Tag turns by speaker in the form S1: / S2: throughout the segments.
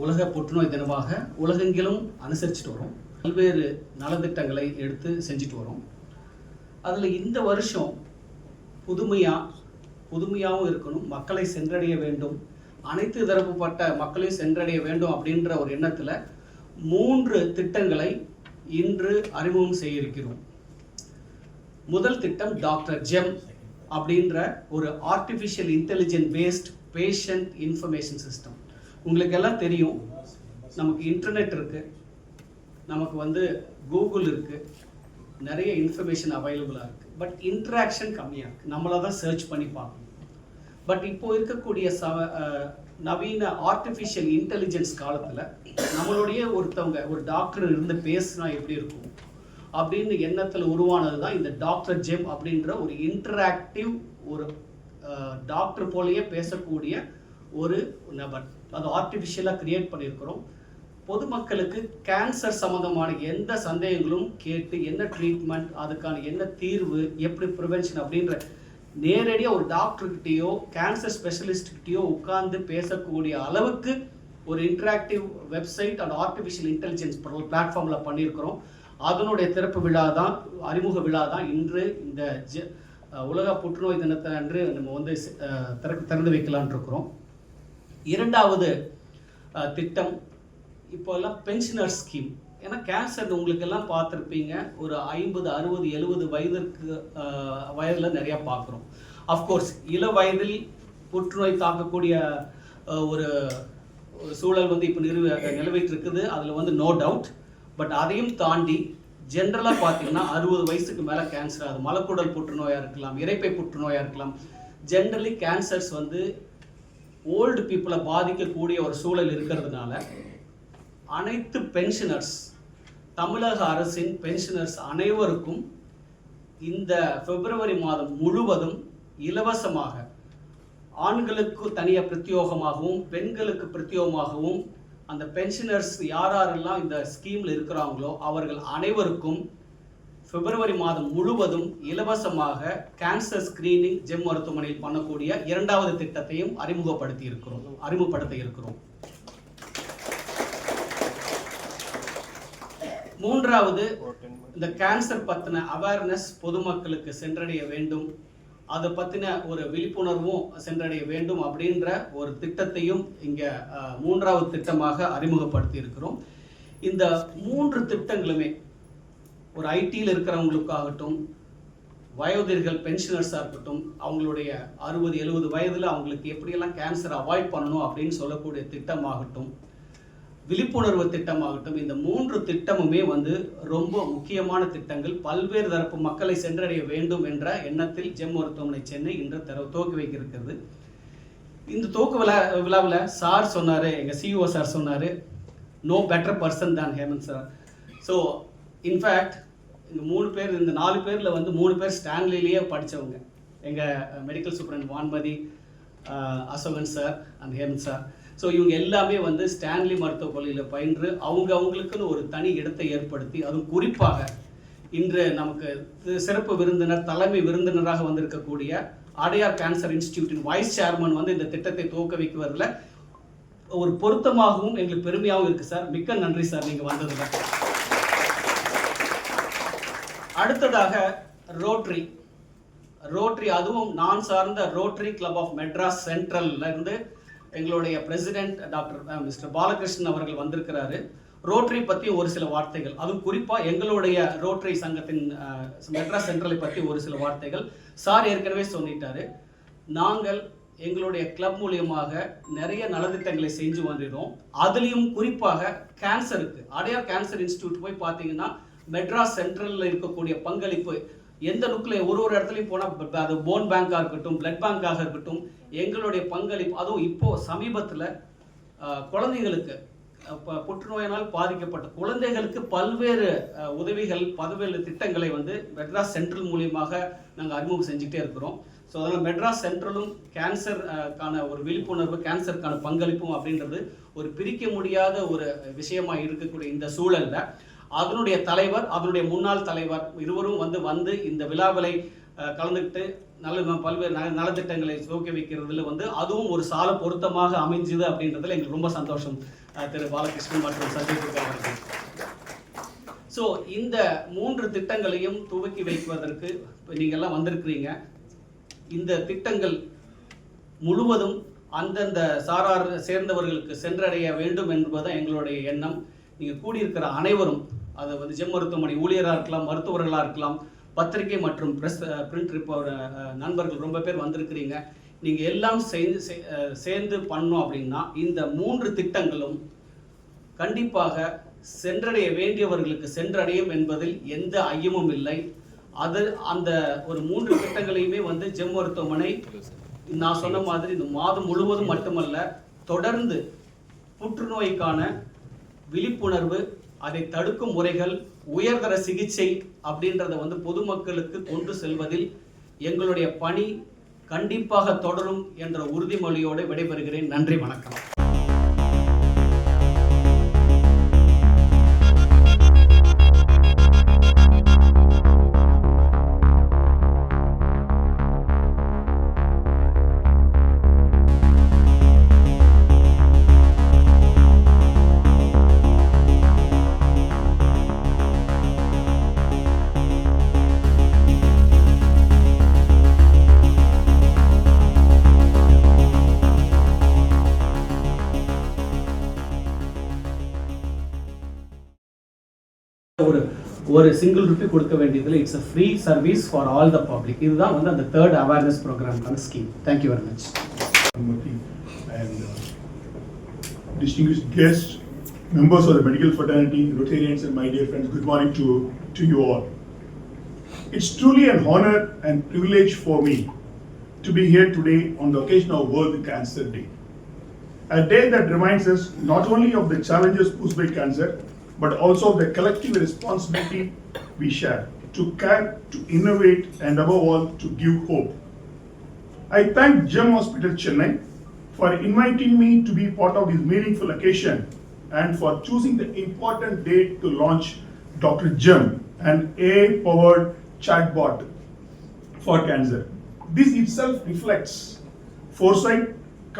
S1: உலக புற்றுநோய் தினமாக உலகெங்கிலும் அனுசரிச்சுட்டு வரோம். பல்வேறு நலத்திட்டங்களை எடுத்து செஞ்சுட்டு வரோம். அதில் இந்த வருஷம் புதுமையாகவும் இருக்கணும், மக்களை சென்றடைய வேண்டும், அனைத்து தரப்புப்பட்ட மக்களையும் சென்றடைய வேண்டும் அப்படின்ற ஒரு எண்ணத்தில் 3 திட்டங்களை இன்று அறிமுகம் செய்ய இருக்கிறோம். முதல் திட்டம் டாக்டர் ஜெம் அப்படின்ற ஒரு artificial intelligent based patient information system. உங்களுக்கு எல்லாம் தெரியும், நமக்கு இன்டர்நெட் இருக்குது, நமக்கு கூகுள் இருக்குது, நிறைய இன்ஃபர்மேஷன் அவைலபிளாக இருக்குது. பட் இன்ட்ராக்ஷன் கம்மியாக இருக்குது, நம்மளாக தான் சர்ச் பண்ணி பார்க்கணும். பட் இப்போ இருக்கக்கூடிய நவீன ஆர்டிஃபிஷியல் இன்டெலிஜென்ஸ் காலத்தில் நம்மளுடைய ஒரு டாக்டர் இருந்து பேசுனா எப்படி இருக்கும் அப்படின்னு எண்ணத்தில் உருவானது தான் இந்த டாக்டர் ஜெம் அப்படின்ற ஒரு இன்டராக்டிவ், ஒரு டாக்டர் போலயே பேசக்கூடிய ஒரு நபர். அது ஆர்டிஃபிஷியலாக கிரியேட் பண்ணியிருக்கிறோம். பொதுமக்களுக்கு கேன்சர் சம்மந்தமான எந்த சந்தேகங்களும் கேட்டு என்ன ட்ரீட்மெண்ட், அதுக்கான என்ன தீர்வு, எப்படி ப்ரிவென்ஷன் அப்படின்ற நேரடியாக ஒரு டாக்டர்கிட்டயோ கேன்சர் ஸ்பெஷலிஸ்ட்கிட்டயோ உட்கார்ந்து பேசக்கூடிய அளவுக்கு ஒரு interactive website and artificial intelligence பிளாட்ஃபார்மில் பண்ணியிருக்கிறோம். அதனுடைய திறப்பு விழா தான், அறிமுக விழா தான் இன்று இந்த உலக புற்றுநோய் தினத்தை அன்று நம்ம திறந்து வைக்கலான் இருக்கிறோம். இரண்டாவது திட்டம் இப்போ எல்லாம் பென்ஷனர் ஸ்கீம். ஏன்னா கேன்சர் உங்களுக்கு எல்லாம் பார்த்துருப்பீங்க, ஒரு 50, 60, 70 வயதில் நிறையா பார்க்குறோம். அஃப்கோர்ஸ் இள வயதில் புற்றுநோய் தாக்கக்கூடிய ஒரு சூழல் இப்போ நிலவிட்டு இருக்குது, அதில் நோ டவுட். பட் அதையும் தாண்டி ஜென்ரலாக பார்த்தீங்கன்னா 60 வயசுக்கு மேலே கேன்சர், அது மலக்குடல் புற்றுநோயாக இருக்கலாம், இரைப்பை புற்றுநோயாக இருக்கலாம். ஜென்ரலி கேன்சர்ஸ் ஓல்டு பீப்புளை பாதிக்கக்கூடிய ஒரு சூழல் இருக்கிறதுனால அனைத்து பென்ஷனர்ஸ், தமிழக அரசின் பென்ஷனர்ஸ் அனைவருக்கும் இந்த பிப்ரவரி மாதம் முழுவதும் இலவசமாக, ஆண்களுக்கு தனியாக பிரத்யோகமாகவும் பெண்களுக்கு பிரத்யோகமாகவும், அந்த பென்ஷனர்ஸ் யாரெல்லாம் இந்த ஸ்கீமில் இருக்கிறாங்களோ அவர்கள் அனைவருக்கும் பிப்ரவரி மாதம் முழுவதும் இலவசமாக கேன்சர் ஸ்கிரீனிங் ஜெம் மருத்துவமனையில் பண்ணக்கூடிய இரண்டாவது திட்டத்தையும் அறிமுகப்படுத்த இருக்கிறோம். மூன்றாவது, இந்த கேன்சர் பற்றின அவேர்னஸ் பொதுமக்களுக்கு சென்றடைய வேண்டும், அதை பற்றின ஒரு விழிப்புணர்வும் சென்றடைய வேண்டும் அப்படின்ற ஒரு திட்டத்தையும் இங்கே மூன்றாவது திட்டமாக அறிமுகப்படுத்தி இருக்கிறோம். இந்த 3 திட்டங்களுமே ஒரு ஐடியில் இருக்கிறவங்களுக்காகட்டும், வயோதிகர்கள் பென்ஷனர்ஸாக இருக்கட்டும், அவங்களுடைய 60, 70 வயதில் அவங்களுக்கு எப்படியெல்லாம் கேன்சர் அவாய்ட் பண்ணணும் அப்படின்னு சொல்லக்கூடிய திட்டமாகட்டும், விழிப்புணர்வு திட்டமாகட்டும், இந்த 3 திட்டமுமே ரொம்ப முக்கியமான திட்டங்கள். பல்வேறு தரப்பு மக்களை சென்றடைய வேண்டும் என்ற எண்ணத்தில் ஜெம் மருத்துவமனை சென்னை இன்று துவக்கி வைக்க இருக்கிறது. இந்த துவக்க விழாவில் சார் சொன்னார், எங்கள் சிஇஓ சார் சொன்னார், நோ பெட்டர் பர்சன் தான் ஹேமந்த் சார். ஸோ இன்ஃபேக்ட் இந்த 3 பேர், இந்த 4 பேரில் 3 பேர் ஸ்டான்லிலேயே படித்தவங்க. எங்கள் medical superintendent Vanmathi, Asokan sir and Hemant sir. So இவங்க எல்லாமே ஸ்டான்லி மருத்துவக் கல்லூரியில் பயின்று அவங்களுக்குன்னு ஒரு தனி இடத்தை ஏற்படுத்தி, அதுவும் குறிப்பாக இன்று நமக்கு சிறப்பு விருந்தினர், தலைமை விருந்தினராக வந்திருக்கக்கூடிய அடையார் கேன்சர் இன்ஸ்டிடியூட்டின் வைஸ் சேர்மன் இந்த திட்டத்தை துவக்க வைக்குவதில் ஒரு பொருத்தமாகவும் எங்களுக்கு பெருமையாகவும் இருக்குது சார். மிக்க நன்றி சார் நீங்கள் வந்ததில். அடுத்ததாக ரோட்டரி, அதுவும் நான் சார்ந்த ரோட்டரி கிளப் ஆஃப் மெட்ராஸ் சென்ட்ரல்ல இருந்து எங்களுடைய பிரசிடென்ட் டாக்டர் மிஸ்டர் பாலகிருஷ்ணன் அவர்கள் வந்திருக்கிறாரு. ரோட்டரி பற்றி ஒரு சில வார்த்தைகள், அதுவும் குறிப்பாக எங்களுடைய ரோட்டரி சங்கத்தின் மெட்ராஸ் சென்ட்ரலை பற்றி ஒரு சில வார்த்தைகள். சார் ஏற்கனவே சொல்லிட்டாரு, நாங்கள் எங்களுடைய கிளப் மூலியமாக நிறைய நலத்திட்டங்களை செஞ்சு வந்துடுறோம். அதுலேயும் குறிப்பாக கேன்சருக்கு அடையார் கேன்சர் இன்ஸ்டிடியூட் போய் பார்த்தீங்கன்னா மெட்ராஸ் சென்ட்ரலில் இருக்கக்கூடிய பங்களிப்பு எந்த நுக்கில் ஒரு இடத்துலையும் போனால், அது போன் பேங்காக இருக்கட்டும், பிளட் பேங்காக இருக்கட்டும், எங்களுடைய பங்களிப்பு, அதுவும் இப்போது சமீபத்தில் குழந்தைகளுக்கு புற்றுநோயினால் பாதிக்கப்பட்ட குழந்தைகளுக்கு பல்வேறு உதவிகள், பல்வேறு திட்டங்களை மெட்ராஸ் சென்ட்ரல் மூலியமாக நாங்கள் அறிமுகம் செஞ்சுட்டே இருக்கிறோம். ஸோ அதனால் மெட்ராஸ் சென்ட்ரலும் கேன்சருக்கான ஒரு விழிப்புணர்வு, கேன்சருக்கான பங்களிப்பும் அப்படின்றது ஒரு பிரிக்க முடியாத ஒரு விஷயமாக இருக்கக்கூடிய இந்த சூழலில் அதனுடைய தலைவர், அதனுடைய முன்னாள் தலைவர் இருவரும் இந்த விழாவிலை கலந்துக்கிட்டு பல்வேறு நலத்திட்டங்களை துவக்கி வைக்கிறதுல வந்து அதுவும் ஒரு சால பொருத்தமாக அமைஞ்சுது அப்படின்றதுல எங்களுக்கு ரொம்ப சந்தோஷம் திரு பாலகிருஷ்ணன் மற்றும் சஞ்சய் துர்கா அவர்கள். ஸோ இந்த 3 திட்டங்களையும் துவக்கி வைப்பதற்கு நீங்கள்லாம் வந்திருக்கிறீங்க. இந்த திட்டங்கள் முழுவதும் அந்தந்த சாரார் சேர்ந்தவர்களுக்கு சென்றடைய வேண்டும் என்பது எங்களுடைய எண்ணம். நீங்கள் கூடியிருக்கிற அனைவரும், அதை வந்து ஜெம் மருத்துவமனை ஊழியராக இருக்கலாம், மருத்துவர்களாக இருக்கலாம், பத்திரிகை மற்றும் பிரிண்ட் நண்பர்கள் ரொம்ப பேர் வந்திருக்கிறீங்க. நீங்கள் எல்லாம் சேர்ந்து பண்ணோம் அப்படின்னா இந்த 3 திட்டங்களும் கண்டிப்பாக சென்றடைய வேண்டியவர்களுக்கு சென்றடையும் என்பதில் எந்த ஐயமும் இல்லை. அந்த ஒரு 3 திட்டங்களையுமே வந்து ஜெம் மருத்துவமனை நான் சொன்ன மாதிரி இந்த மாதம் முழுவதும் மட்டுமல்ல, தொடர்ந்து புற்றுநோய்க்கான விழிப்புணர்வு, அதை தடுக்கும் முறைகள், உயர்தர சிகிச்சை அப்படின்றத வந்து பொதுமக்களுக்கு கொண்டு செல்வதில் எங்களுடைய பணி கண்டிப்பாக தொடரும் என்ற உறுதிமொழியோடு விடைபெறுகிறேன். நன்றி, வணக்கம். ஒரு சிங்கிள் ரூபி கொடுக்க வேண்டியதில் it's a free service for all the public. இதுதான் வந்து அந்த 3rd அவேர்னஸ் ப்ரோக்ராம்க்கான scheme. Thank you very much.
S2: And distinguished guests, members of the medical fraternity, Rotarians, and my dear friends, good morning to you all. It's truly an honor and privilege for me to be here today on the occasion of World Cancer Day. A day that reminds us not only of the challenges posed by cancer, but also of the collective responsibility we share to care, to innovate, and above all, to give hope. I thank GEM Hospital Chennai for inviting me to be part of this meaningful occasion and for choosing the important date to launch Dr. GEM, an AI-powered chatbot for cancer. This itself reflects foresight,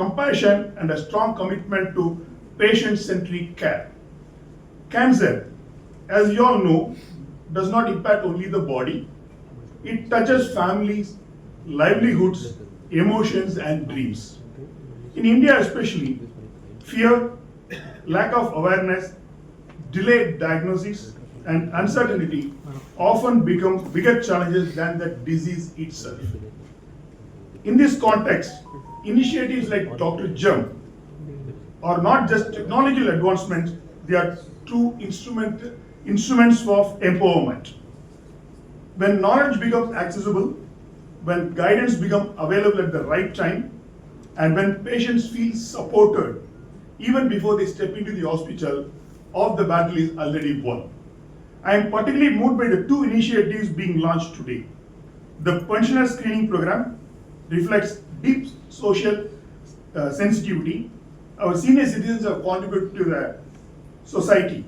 S2: compassion, and a strong commitment to patient-centric care. Cancer, as you all know, does not impact only the body. It touches families, livelihoods, emotions, and dreams. In India especially, fear, lack of awareness, delayed diagnosis, and uncertainty often become bigger challenges than the disease itself. In this context, initiatives like Dr. GEM are not just technological advancements, they are true instruments of empowerment. When knowledge becomes accessible, when guidance becomes available at the right time, and when patients feel supported even before they step into the hospital, half the battle is already won. I am particularly moved by the 2 initiatives being launched today. The pensioner screening program reflects deep social sensitivity. Our senior citizens have contributed to the society.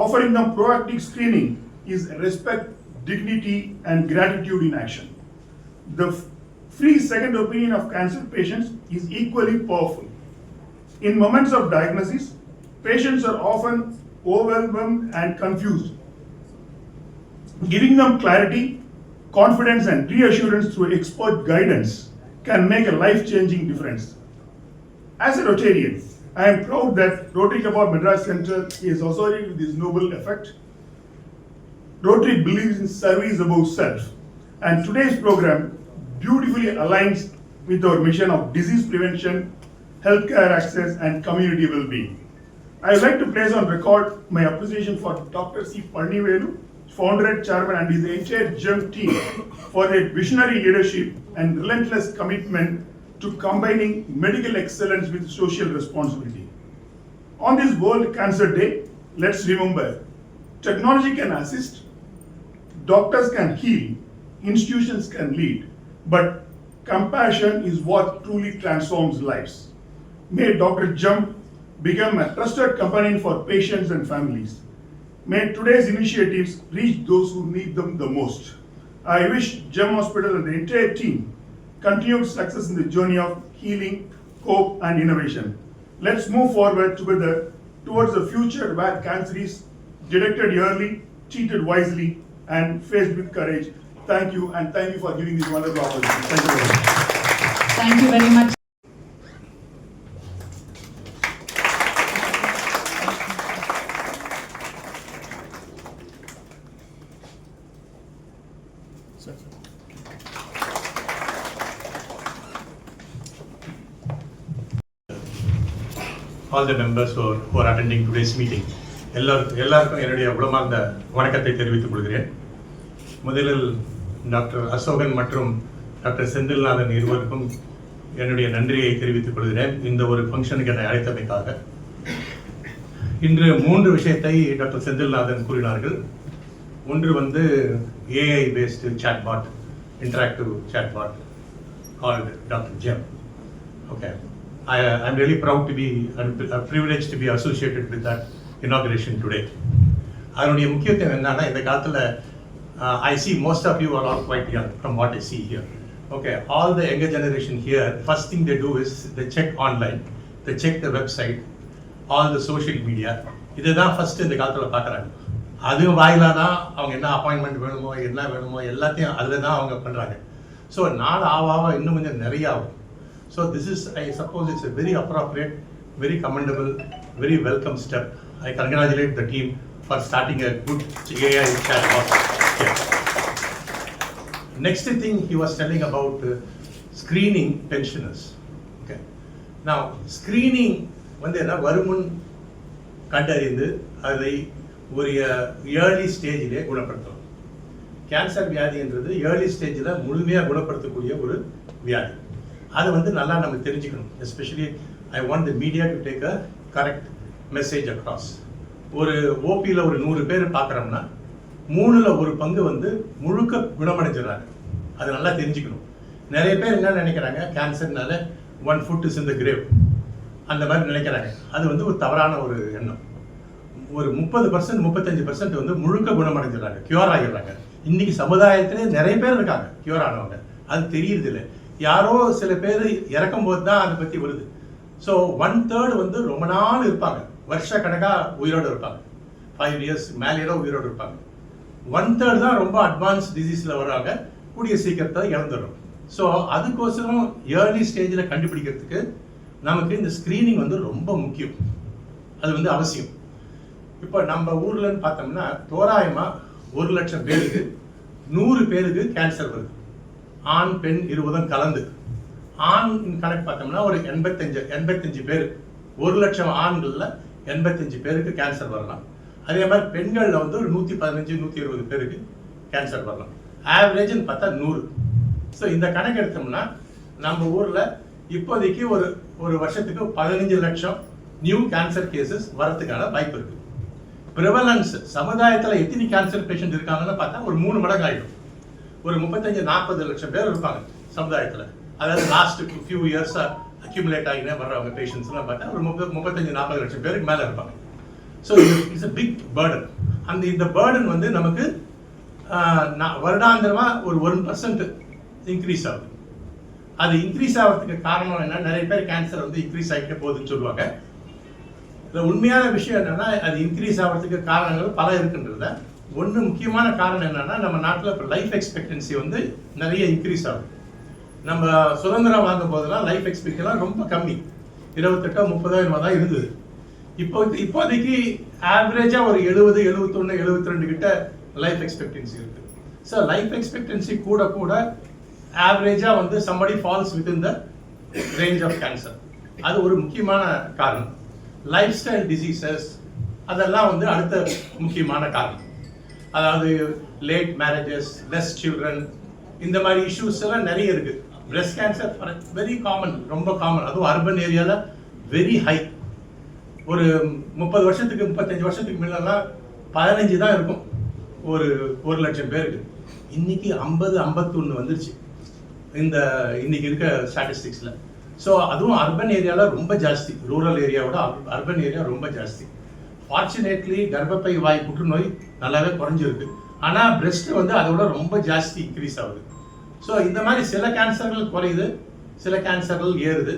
S2: Offering them proactive screening is respect, dignity, and gratitude in action. The free second opinion of cancer patients is equally powerful. In moments of diagnosis, patients are often overwhelmed and confused. Giving them clarity, confidence, and reassurance through expert guidance can make a life-changing difference. As a Rotarian, I am proud that Rotary Club of Madras Center is associated with this noble effect. Rotary believes in service above self, and today's program beautifully aligns with our mission of disease prevention, healthcare access, and community well-being. I would like to place on record my appreciation for Dr. C. Parnivelu, founder and chairman, and his entire GEM team for their visionary leadership and relentless commitment to combining medical excellence with social responsibility. On this World Cancer Day, let's remember, technology can assist, doctors can heal, institutions can lead, but compassion is what truly transforms lives. May Dr. GEM become a trusted companion for patients and families. May today's initiatives reach those who need them the most. I wish GEM Hospital and the entire team continued success in the journey of healing, hope and innovation. Let's move forward together towards a future where cancer is detected early, treated wisely and faced with courage. Thank you, and thank you for giving this wonderful opportunity. Thank you very much.
S3: Thank you very much.
S4: All the members who are attending today's meeting, எல்லாருக்கும் என்னுடைய உளமார்ந்த வணக்கத்தை தெரிவித்துக் கொள்கிறேன். முதலில் doctor Asokan மற்றும் doctor Senthilnathan இருவருக்கும் என்னுடைய நன்றியை தெரிவித்துக் கொள்கிறேன் இந்த ஒரு ஃபங்க்ஷனுக்கு என்னை அழைத்தமைக்காக. இன்று 3 விஷயத்தை டாக்டர் செந்தில்நாதன் கூறினார்கள். ஒன்று AI based chatbot, interactive chatbot called doctor GeM. Okay, I'm really proud to be privileged to be associated with that inauguration today. அதனுடைய முக்கியத்துவம் என்னன்னா, இந்த காலத்தில் I see most of you are all quite young from what I see here. Okay, all the younger generation here, first thing they do is they check online, they check the website, all the social media. இதுதான் first இந்த காலத்தில் பார்க்குறாங்க. அது வாயிலாக தான் அவங்க என்ன appointment வேணுமோ என்ன வேணுமோ எல்லாத்தையும் அதில் தான் அவங்க பண்ணுறாங்க. ஸோ நாள் ஆவாக இன்னும் கொஞ்சம் நிறைய ஆகும். So this is, I suppose it's a very appropriate, very commendable, very welcome step. I congratulate the team for starting a good AI chatbot here. Next thing he was telling about screening pensioners. Okay. Now screening என்ன வருமுன் கண்டறிந்து அதை ஒரு early ஸ்டேஜிலே குணப்படுத்தணும். Cancer வியாதின்றது early ஸ்டேஜில் முழுமையாக குணப்படுத்தக்கூடிய ஒரு வியாதி. அது நல்லா நம்ம தெரிஞ்சுக்கணும். Especially I want the media to take a correct message across. ஒரு ஓபியில் ஒரு 100 பேர் பார்க்குறோம்னா 3ல் 1 பங்கு முழுக்க குணமடைஞ்சிடறாங்க. அது நல்லா தெரிஞ்சுக்கணும். நிறைய பேர் என்ன நினைக்கிறாங்க, கேன்சர்னால 1 foot is in the grave அந்த மாதிரி நினைக்கிறாங்க. அது ஒரு தவறான ஒரு எண்ணம். ஒரு 30% 35% முழுக்க குணமடைஞ்சிடறாங்க, கியூர் ஆகிடுறாங்க. இன்னைக்கு சமுதாயத்திலே நிறைய பேர் இருக்காங்க கியூர் ஆனவங்க, அது தெரியறது இல்லை. யாரோ சில பேர் இறக்கும் போது தான் அதை பற்றி வருது. ஸோ 1/3 ரொம்ப நாள் இருப்பாங்க, வருஷ கணக்காக உயிரோடு இருப்பாங்க, 5 years மேலேயோ உயிரோடு இருப்பாங்க. 1/3 தான் ரொம்ப அட்வான்ஸ் டிசீஸில் வர்றாங்க, கூடிய சீக்கிரத்தை இழந்துடும். ஸோ அதுக்கோசரம் ஏர்லி ஸ்டேஜில் கண்டுபிடிக்கிறதுக்கு நமக்கு இந்த ஸ்க்ரீனிங் ரொம்ப முக்கியம். அது அவசியம். இப்போ நம்ம ஊர்லன்னு பார்த்தோம்னா தோராயமாக 1 லட்சம் பேருக்கு 100 பேருக்கு கேன்சர் வருது. ஆண் பெண் 20 கலந்து. ஆண் கணக்கு பார்த்தோம்னா ஒரு 85 பேர், 1 லட்சம் ஆண்களில் 85 பேருக்கு கேன்சர் வரலாம். அதே மாதிரி பெண்களில் ஒரு 115 120 பேருக்கு கேன்சர் வரலாம். ஆவரேஜ்னு பார்த்தா 100. ஸோ இந்த கணக்கு எடுத்தோம்னா நம்ம ஊரில் இப்போதைக்கு ஒரு வருஷத்துக்கு 15 லட்சம் நியூ கேன்சர் கேசஸ் வரதுக்கான வாய்ப்பு இருக்கு. ப்ரிவலன்ஸ் சமுதாயத்தில் எத்தனை கேன்சர் பேஷண்ட் இருக்காங்கன்னு பார்த்தா ஒரு 3 மடங்கு ஆகிடும். ஒரு 35-40 லட்சம் பேர் இருப்பாங்க சமுதாயத்தில். அதாவது லாஸ்ட் ஃபியூ இயர்ஸ் அக்யூமுலேட் ஆகினே வர்றவங்க பேஷண்ட்ஸ்லாம் பார்த்தா ஒரு 35-40 லட்சம் பேருக்கு மேலே இருப்பாங்க. So it's a big burden. இந்த பேர்டன் நமக்கு வருடாந்திரமாக ஒரு 1% இன்க்ரீஸ் ஆகுது. அது இன்க்ரீஸ் ஆகிறதுக்கு காரணம் என்ன, நிறைய பேர் கேன்சர் இன்க்ரீஸ் ஆகிட்டே போகுதுன்னு சொல்லுவாங்க. இதில் உண்மையான விஷயம் என்னன்னா, அது இன்க்ரீஸ் ஆகிறதுக்கு காரணங்கள் பல இருக்குன்றத. ஒன்று முக்கியமான காரணம் என்னன்னா, நம்ம நாட்டில் இப்போ லைஃப் எக்ஸ்பெக்டன்சி நிறைய இன்க்ரீஸ் ஆகுது. நம்ம சுதந்திரம் வாங்கும் போதெல்லாம் லைஃப் எக்ஸ்பெக்டன்லாம் ரொம்ப கம்மி, 28-30 தான் இருந்தது. இப்போதைக்கு ஆவரேஜாக ஒரு 70, 71, 72 கிட்ட லைஃப் எக்ஸ்பெக்டன்சி இருக்கு. ஸோ லைஃப் எக்ஸ்பெக்டன்சி கூட கூட ஆவரேஜாக somebody falls within the range of cancer. அது ஒரு முக்கியமான காரணம். லைஃப் ஸ்டைல் டிசீசஸ் அதெல்லாம் அடுத்த முக்கியமான காரணம். அதாவது லேட் மேரேஜஸ், லெஸ் சில்ட்ரன், இந்த மாதிரி இஷ்யூஸ் எல்லாம் நிறைய இருக்கு. பிரெஸ்ட் கேன்சர் வெரி காமன், ரொம்ப காமன். அதுவும் அர்பன் ஏரியாவில் வெரி ஹை. ஒரு 30 வருஷத்துக்கு 35 வருஷத்துக்கு முன்னெல்லாம் 15 தான் இருக்கும் ஒரு 1 லட்சம் பேருக்கு. இன்னைக்கு 50-51 வந்துருச்சு இன்னைக்கு இருக்க ஸ்டாட்டிஸ்டிக்ஸில். ஸோ அதுவும் அர்பன் ஏரியாவில் ரொம்ப ஜாஸ்தி, ரூரல் ஏரியாவோட அர்பன் ஏரியா ரொம்ப ஜாஸ்தி. ஃபார்ச்சுனேட்லி கர்ப்பப்பை வாய் புற்றுநோய் நல்லாவே குறைஞ்சிருக்கு. ஆனால் பிரெஸ்ட் வந்து அதோட ரொம்ப ஜாஸ்தி இன்க்ரீஸ் ஆகுது. ஸோ இந்த மாதிரி சில கேன்சர்கள் குறையுது, சில கேன்சர்கள் ஏறுது,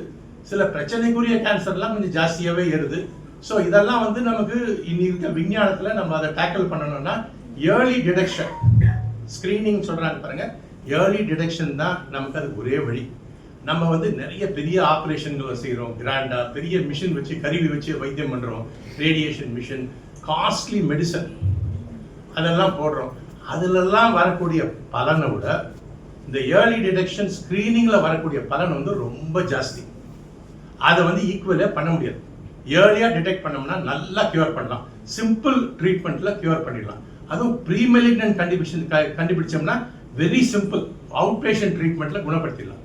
S4: சில பிரச்சனைக்குரிய கேன்சர்லாம் கொஞ்சம் ஜாஸ்தியாகவே ஏறுது. ஸோ இதெல்லாம் வந்து நமக்கு இன்னி இருக்க விஞ்ஞானத்தில் நம்ம அதை டேக்கிள் பண்ணணும்னா ஏர்லி டிடெக்ஷன், ஸ்க்ரீனிங் சொல்கிறாங்க பாருங்கள், ஏர்லி டிடெக்ஷன் தான் நமக்கு அது ஒரே வழி. நம்ம வந்து நிறைய பெரிய ஆப்ரேஷன்களை செய்கிறோம், கிராண்டாக பெரிய மிஷின் வச்சு கருவி வச்சு வைத்தியம் பண்ணுறோம், ரேடியேஷன் மிஷின், காஸ்ட்லி மெடிசன் அதெல்லாம் போடுறோம். அதிலெல்லாம் வரக்கூடிய பலனை விட இந்த ஏர்லி டிடெக்ஷன் ஸ்க்ரீனிங்கில் வரக்கூடிய பலன் வந்து ரொம்ப ஜாஸ்தி. அதை வந்து ஈக்குவலாக பண்ண முடியாது. ஏர்லியாக டிடெக்ட் பண்ணோம்னா நல்லா க்யூர் பண்ணலாம், சிம்பிள் ட்ரீட்மெண்ட்டில் க்யூர் பண்ணிடலாம். அதுவும் ப்ரீமெலிக்னன்ட் கண்டுபிடிச்சோம்னா வெரி சிம்பிள் அவுட் பேஷண்ட் ட்ரீட்மெண்ட்டில் குணப்படுத்திடலாம்.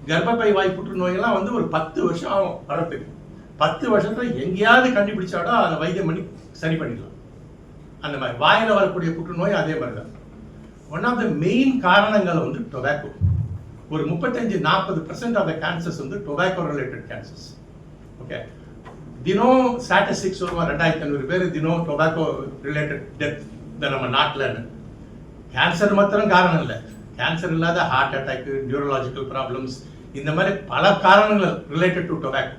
S4: கர்ப்பப்பை வாய் புற்றுநோயெல்லாம் வந்து ஒரு 10 வருஷம் ஆகும் வரத்துக்கு. 10 வருஷத்தில் எங்கேயாவது கண்டுபிடிச்சாடோ அதை வைத்தியம் பண்ணி சரி பண்ணிடலாம். அந்த மாதிரி வாயில் வரக்கூடிய புற்றுநோய் அதே மாதிரி தான். ஒன் ஆஃப் த மெயின் காரணங்கள் வந்து டொபாக்கோ. ஒரு 35-40% ஆஃப் த கேன்சர்ஸ் வந்து டொபாக்கோ ரிலேட்டட் கேன்சர்ஸ். ஓகே, தினம் ஸ்டாட்டிஸ்டிக்ஸ் வருவான் 2500 பேர் தினம் டொபாக்கோ ரிலேட்டட் டெத் இந்த நம்ம நாட்டில். கேன்சர் மாத்திரம் காரணம் இல்லை, கேன்சர் இல்லாத ஹார்ட் அட்டாக், நியூரலாஜிக்கல் ப்ராப்ளம்ஸ், இந்த மாதிரி பல காரணங்கள் related to tobacco.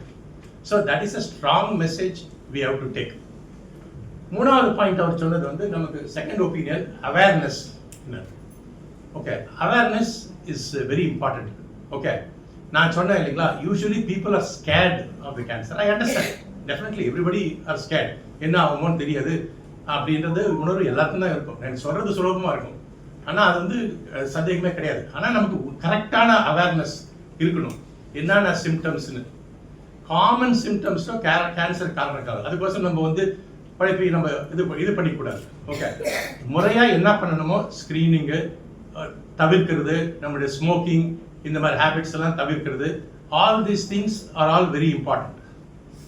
S4: So that is a strong message we have to take. மூணாவது பாயிண்ட் அவர் சொன்னது வந்து நமக்கு second opinion awareness. Okay, awareness is very important. Okay, நான் சொன்னேன் இல்லைங்களா, usually people are scared of the cancer. I understand, definitely everybody are scared. என்ன ஆகுமோன்னு தெரியாது அப்படின்றது உணர்வு எல்லாருக்கும் தான் இருக்கும். எனக்கு சொல்றது சுலபமாக இருக்கும், ஆனால் அது வந்து சந்தேகமே கிடையாது. ஆனால் நமக்கு கரெக்டான அவேர்னஸ் இருக்கணும். என்னென்ன சிம்டம்ஸ்னு, காமன் சிம்டம்ஸோ கேன்சர் காரணம். அதுக்கோசம் நம்ம வந்து பழைப்பி நம்ம இது பண்ணிக்கூடாது. ஓகே, முறையாக என்ன பண்ணணுமோ ஸ்க்ரீனிங்கு தவிர்க்கிறது, நம்மளுடைய ஸ்மோக்கிங் இந்த மாதிரி ஹேபிட்ஸ் எல்லாம் தவிர்க்கிறது, all these things are all very important.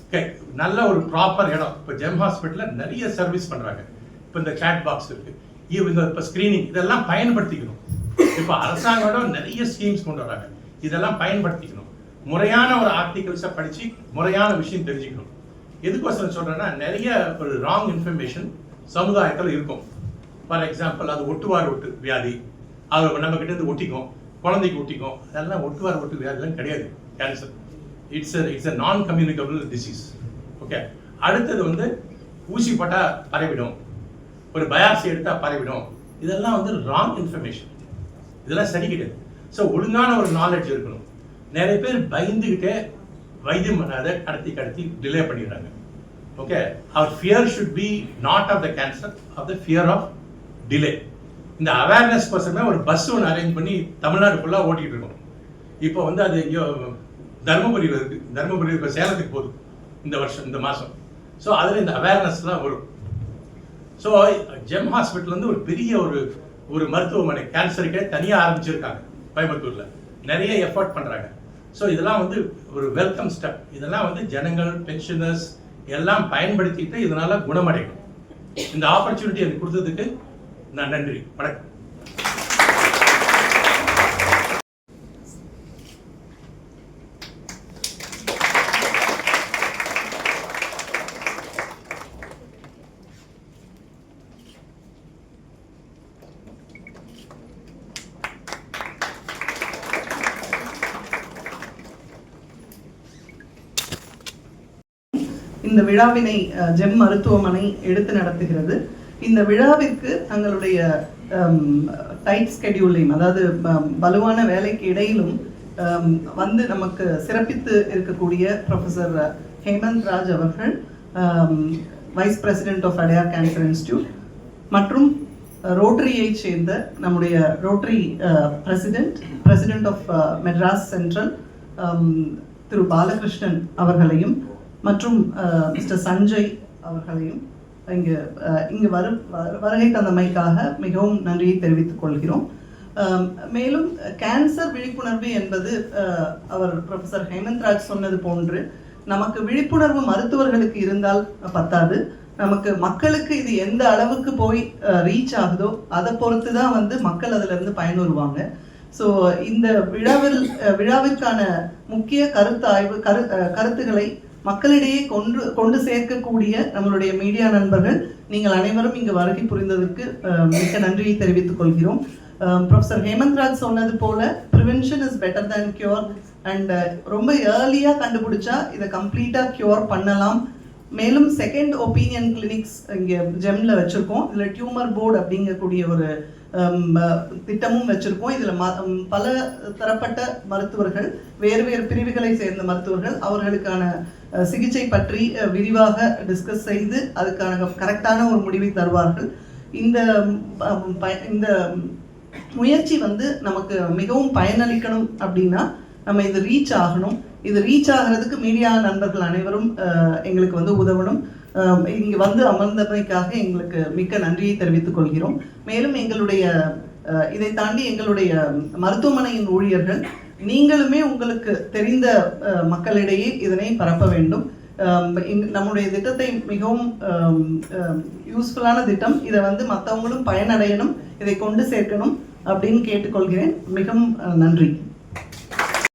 S4: Okay, நல்ல ஒரு ப்ராப்பர் இடம். இப்போ ஜெம் ஹாஸ்பிட்டலில் நிறைய சர்வீஸ் பண்ணுறாங்க. இப்போ இந்த சேட் பாக்ஸ் இருக்குது, இப்போ ஸ்க்ரீனிங், இதெல்லாம் பயன்படுத்திக்கணும். இப்போ அரசாங்கம் நிறைய ஸ்கீம்ஸ் கொண்டு வராங்க, இதெல்லாம் பயன்படுத்திக்கணும். முறையான ஒரு ஆர்டிகல்ஸை படித்து முறையான விஷயம் தெரிஞ்சுக்கணும். எதுக்கோசரம் சொல்கிறேன்னா, நிறைய ஒரு ராங் இன்ஃபர்மேஷன் சமுதாயத்தில் இருக்கும். ஃபார் எக்ஸாம்பிள், அது ஒட்டுவார் ஒட்டு வியாதி, அது நம்ம கிட்ட இருந்து ஒட்டிக்கும், குழந்தைக்கு ஒட்டிக்கும். அதெல்லாம் ஒட்டுவார் ஒட்டு வியாதிலாம் கிடையாது கேன்சர். இட்ஸ் அ நான் கம்யூனிகபிள் டிசீஸ். ஓகே, அடுத்தது வந்து ஊசி போட்டால் பரவிடும், ஒரு பயாப்சி எடுத்தால் பரவிடும். இதெல்லாம் வந்து ராங் இன்ஃபர்மேஷன், இதெல்லாம் சரி கிடையாது. ஸோ ஒழுங்கான ஒரு நாலேஜ் இருக்கணும். நிறைய பேர் பயந்துக்கிட்டே வைத்தியம் பண்ணாத கடத்தி டிலே பண்ணிடுறாங்க. Okay, our fear should be not of the cancer, of the fear of delay. இந்த அவேர்னஸ் பர்சனே ஒரு பஸ் ஒன்று அரேஞ்ச் பண்ணி தமிழ்நாடு ஃபுல்லாக ஓட்டிகிட்டு இருக்கோம். இப்போ வந்து அது இங்கே தருமபுரியில் இருக்குது, தருமபுரி இப்போ சேலத்துக்கு போகுது இந்த மாதம். ஸோ அதில் இந்த அவேர்னஸ்லாம் வரும். ஸோ ஜெம் ஹாஸ்பிட்டல் வந்து ஒரு பெரிய ஒரு மருத்துவமனை கேன்சருக்கே தனியாக ஆரம்பிச்சிருக்காங்க கோயம்புத்தூரில், நிறைய எஃபர்ட் பண்ணுறாங்க. ஸோ இதெல்லாம் வந்து ஒரு வெல்கம் ஸ்டெப். இதெல்லாம் வந்து ஜனங்கள், பென்ஷனர்ஸ் எல்லாம் பயன்படுத்திட்டு இதனால் குணமடையும். இந்த ஆப்பர்ச்சுனிட்டி எனக்கு கொடுத்ததுக்கு நான் நன்றி. வணக்கம்.
S5: இந்த விழாவினை ஜெம் மருத்துவமனை எடுத்து நடத்துகிறது. இந்த விழாவிற்கு தங்களுடைய டைட் ஸ்கெடியூலையும், அதாவது வலுவான வேலைக்கு இடையிலும் வந்து நமக்கு சிறப்பித்து இருக்கக்கூடிய ப்ரொஃபஸர் ஹேமந்த் ராஜ் அவர்கள், vice president of Adyar cancer institute, மற்றும் ரோட்டரியை சேர்ந்த நம்முடைய rotary president of Madras central Thiru Balakrishnan அவர்களையும் மற்றும் மிஸ்டர் சஞ்சய் அவர்களையும் இங்கு வருகை தந்தமைக்காக மிகவும் நன்றியை தெரிவித்துக் கொள்கிறோம். மேலும் கேன்சர் விழிப்புணர்வு என்பது அவர் ப்ரொஃபஸர் ஹேமந்த் ராஜ் சொன்னது போன்று நமக்கு விழிப்புணர்வு மருத்துவர்களுக்கு இருந்தால் பத்தாது, நமக்கு மக்களுக்கு இது எந்த அளவுக்கு போய் ரீச் ஆகுதோ அதை பொறுத்து தான் வந்து மக்கள் அதிலிருந்து பயனுறுவாங்க. ஸோ இந்த விழாவிற்கான முக்கிய கருத்துக்களை மக்களிடையே கொண்டு சேர்க்கக்கூடிய நம்மளுடைய மீடியா நண்பர்கள் நீங்கள் அனைவரும் இங்கு வருகை புரிந்ததற்கு மிக்க நன்றியை தெரிவித்துக் கொள்கிறோம். ப்ரொஃபசர் ஹேமந்த் ராஜ் சொன்னது போல prevention is better than cure and ரொம்ப ஏர்லியாக கண்டுபிடிச்சா இதை கம்ப்ளீட்டாக கியூர் பண்ணலாம். மேலும் செகண்ட் ஒப்பீனியன் கிளினிக்ஸ் இங்கே ஜெம்ல வச்சுருக்கோம். இதில் டியூமர் போர்டு அப்படிங்கக்கூடிய ஒரு திட்டமும் வச்சுருக்கோம். இதில் பல தரப்பட்ட மருத்துவர்கள், வேறு வேறு பிரிவுகளை சேர்ந்த மருத்துவர்கள் அவர்களுக்கான சிகிச்சை பற்றி விரிவாக டிஸ்கஸ் செய்து அதுக்கான கரெக்டான ஒரு முடிவை தருவார்கள். இந்த முயற்சி நமக்கு மிகவும் பயனளிக்கணும் அப்படின்னா நம்ம இது ரீச் ஆகணும். இது ரீச் ஆகிறதுக்கு மீடியா நண்பர்கள் அனைவரும் எங்களுக்கு உதவணும். இங்கு அமர்ந்தமைக்காக எங்களுக்கு மிக்க நன்றியை தெரிவித்துக் கொள்கிறோம். மேலும் எங்களுடைய இதை தாண்டி எங்களுடைய மருத்துவமனையின் ஊழியர்கள் நீங்களுமே உங்களுக்கு தெரிந்த மக்களிடையே இதனை பரப்ப வேண்டும். நம்முடைய திட்டத்தை மிகவும் யூஸ்ஃபுல்லான திட்டம். இதை மற்றவங்களும் பயனடையணும், இதை கொண்டு சேர்க்கணும் அப்படின்னு கேட்டுக்கொள்கிறேன். மிகவும் நன்றி.